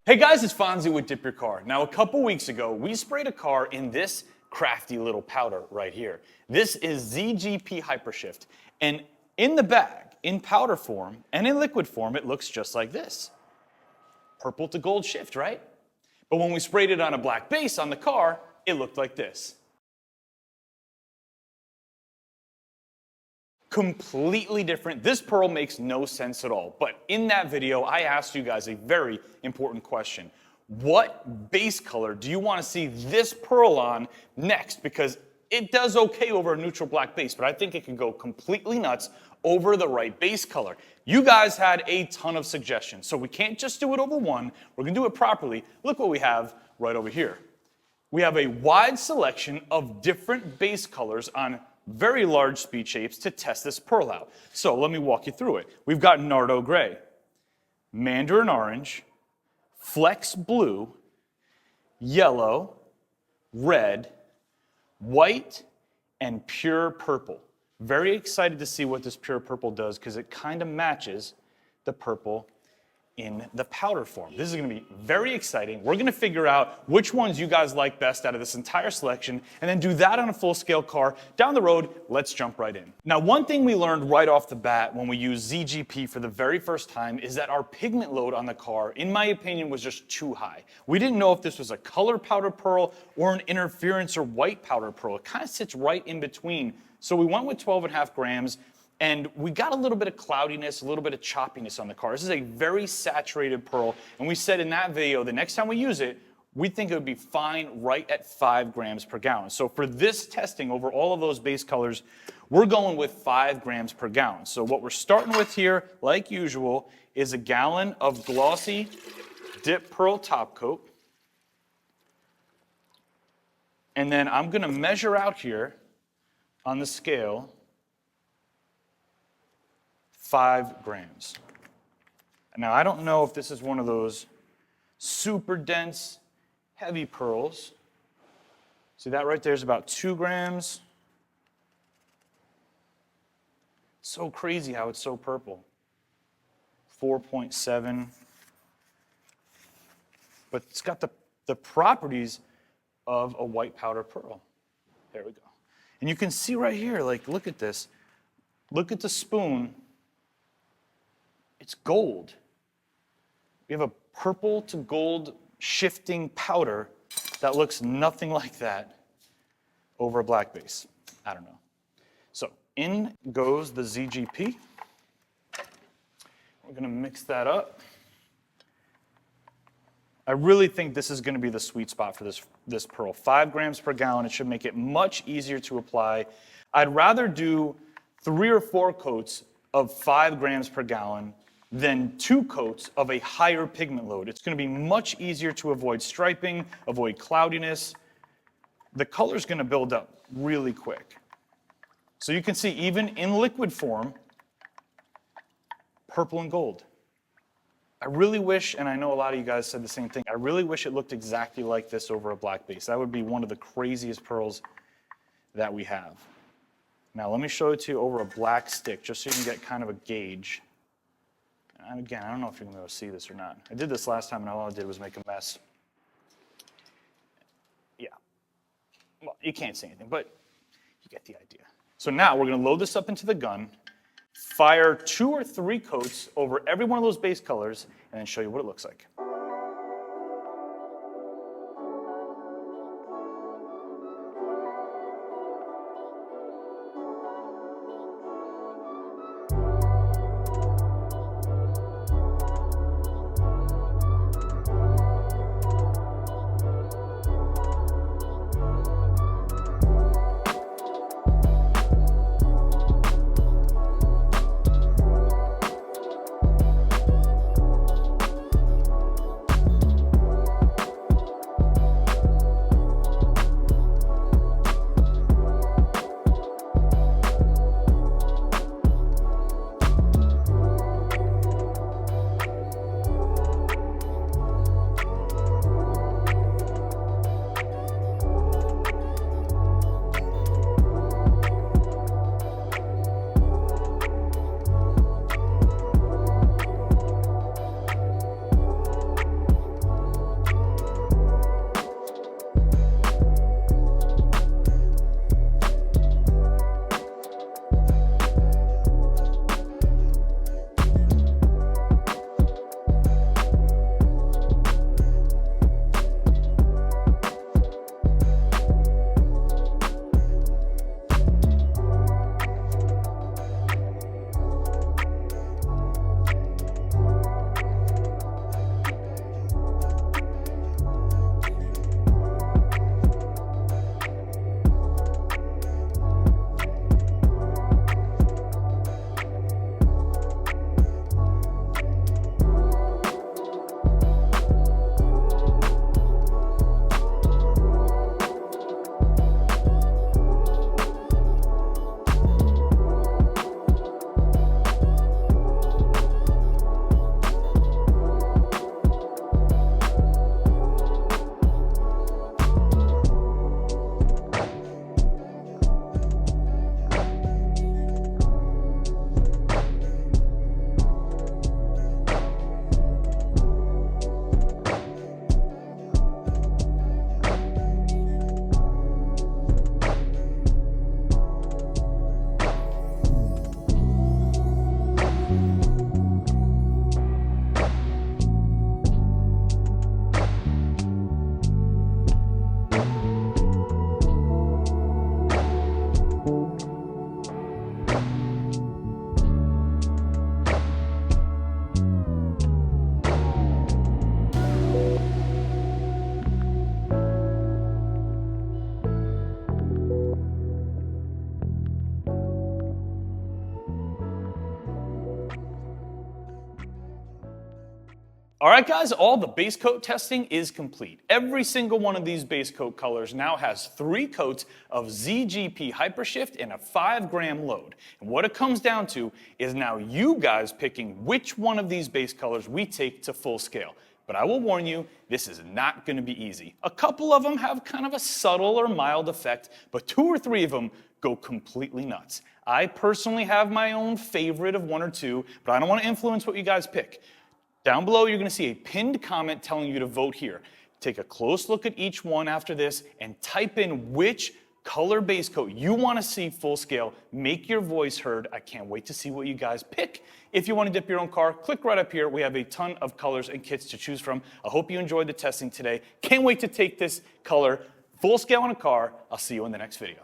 Hey guys, it's Fonzie with Dip Your Car. Now a couple weeks ago, we sprayed a car in this crafty little powder right here. This is ZGP HyperShift. And in the bag, in powder form and in liquid form, it looks just like this. Purple to gold shift, right? But when we sprayed it on a black base on the car, it looked like this. Completely different. This pearl makes no sense at all. But in that video, I asked you guys a very important question. What base color do you want to see this pearl on next? Because it does okay over a neutral black base, but I think it can go completely nuts over the right base color. You guys had a ton of suggestions, so we can't just do it over one. We're going to do it properly. Look what we have right over here. We have a wide selection of different base colors on very large speed shapes to test this pearl out. So let me walk you through it. We've got Nardo Gray, Mandarin Orange, Flex Blue, Yellow, Red, White, and Pure Purple. Very excited to see what this Pure Purple does because it kind of matches the purple in the powder form. This is going to be very exciting. We're going to figure out which ones you guys like best out of this entire selection and then do that on a full-scale car. Down the road, let's jump right in. Now, one thing we learned right off the bat when we used ZGP for the very first time is that our pigment load on the car, in my opinion, was just too high. We didn't know if this was a color powder pearl or an interference or white powder pearl. It kind of sits right in between. So we went with 12.5 grams. And we got a little bit of cloudiness, a little bit of choppiness on the car. This is a very saturated pearl. And we said in that video, the next time we use it, we think it would be fine right at 5 grams per gallon. So for this testing over all of those base colors, we're going with 5 grams per gallon. So what we're starting with here, like usual, is a gallon of glossy Dip Pearl top coat. And then I'm going to measure out here on the scale 5 grams. Now, I don't know if this is one of those super dense, heavy pearls. See that right there is about 2 grams. So crazy how it's so purple. 4.7. But it's got the properties of a white powder pearl. There we go. And you can see right here, like, look at this. Look at the spoon. It's gold. We have a purple to gold shifting powder that looks nothing like that over a black base. I don't know. So in goes the ZGP. We're going to mix that up. I really think this is going to be the sweet spot for this pearl. 5 grams per gallon. It should make it much easier to apply. I'd rather do 3 or 4 coats of 5 grams per gallon than 2 coats of a higher pigment load. It's going to be much easier to avoid striping, avoid cloudiness. The color's going to build up really quick. So you can see even in liquid form, purple and gold. I really wish, and I know a lot of you guys said the same thing, I really wish it looked exactly like this over a black base. That would be one of the craziest pearls that we have. Now let me show it to you over a black stick just so you can get kind of a gauge. And again, I don't know if you're going to be able to see this or not. I did this last time and all I did was make a mess. Yeah. Well, you can't see anything, but you get the idea. So now we're going to load this up into the gun, fire 2 or 3 coats over every one of those base colors, and then show you what it looks like. All right, guys, all the base coat testing is complete. Every single one of these base coat colors now has 3 coats of ZGP HyperShift and a 5-gram load. And what it comes down to is now you guys picking which one of these base colors we take to full scale. But I will warn you, this is not going to be easy. A couple of them have kind of a subtle or mild effect, but 2 or 3 of them go completely nuts. I personally have my own favorite of 1 or 2, but I don't want to influence what you guys pick. Down below, you're going to see a pinned comment telling you to vote here. Take a close look at each one after this and type in which color base coat you want to see full scale. Make your voice heard. I can't wait to see what you guys pick. If you want to dip your own car, click right up here. We have a ton of colors and kits to choose from. I hope you enjoyed the testing today. Can't wait to take this color full scale on a car. I'll see you in the next video.